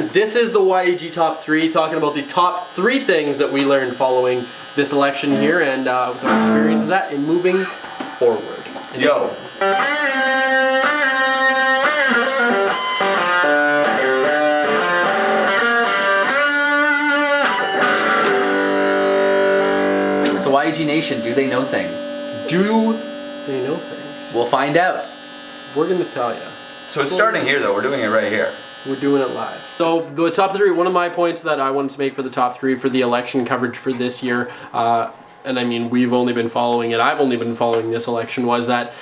This is the YEG Top 3, talking about the top 3 things that we learned following this election here and with our experiences at and moving forward. Yo. So YEG Nation, do they know things? Do they know things? We'll find out. We're gonna tell you. So it's starting here though, we're doing it right here. We're doing it live. So the top 3, one of my points that I wanted to make for the top 3 for the election coverage for this year, and I mean we've only been following it, I've only been following this election, was that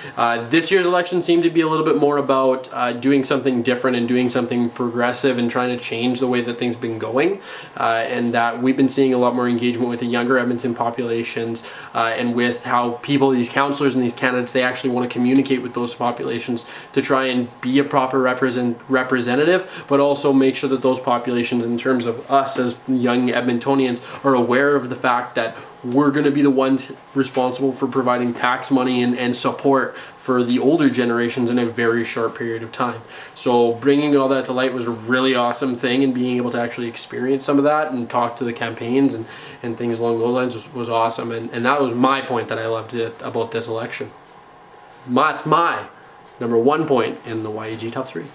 this year's election seemed to be a little bit more about doing something different and doing something progressive and trying to change the way that things been going, and that we've been seeing a lot more engagement with the younger Edmonton populations and with how people, these councillors and these candidates, they actually want to communicate with those populations to try and be a proper representative, but also make sure that those populations, in terms of us as young Edmontonians, are aware of the fact that we're going to be the ones responsible for providing tax money and support for the older generations in a very short period of time. So bringing all that to light was a really awesome thing, and being able to actually experience some of that and talk to the campaigns and things along those lines was awesome. And that was my point that I loved about this election. That's my number 1 point in the YEG Top 3.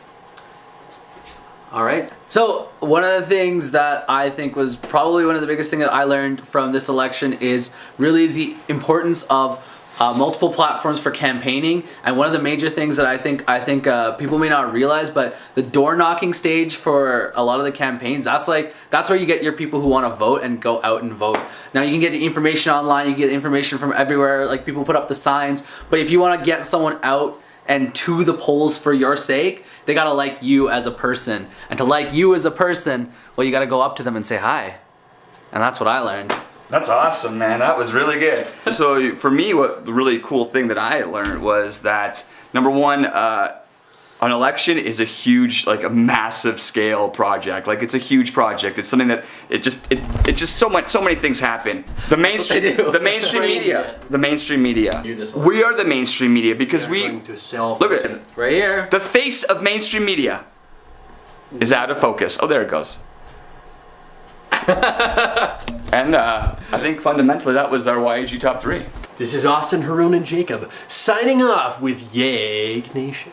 All right. So one of the things that I think was probably one of the biggest things that I learned from this election is really the importance of multiple platforms for campaigning. And one of the major things that I think people may not realize, but the door knocking stage for a lot of the campaigns, that's where you get your people who want to vote and go out and vote. Now you can get the information online, you get information from everywhere, like people put up the signs, but if you want to get someone out and to the polls for your sake, they gotta like you as a person. And to like you as a person, well, you gotta go up to them and say hi. And that's what I learned. That's awesome, man. That was really good. So for me, what the really cool thing that I learned was that, number one, an election is a huge, like a massive scale project. Like it's a huge project. It's something that it just so many things happen. The mainstream media. We are the mainstream media because we look at it right here. The face of mainstream media is out of focus. Oh, there it goes. And I think fundamentally that was our YEG Top 3. This is Austin, Haroon, and Jacob signing off with YEGnation.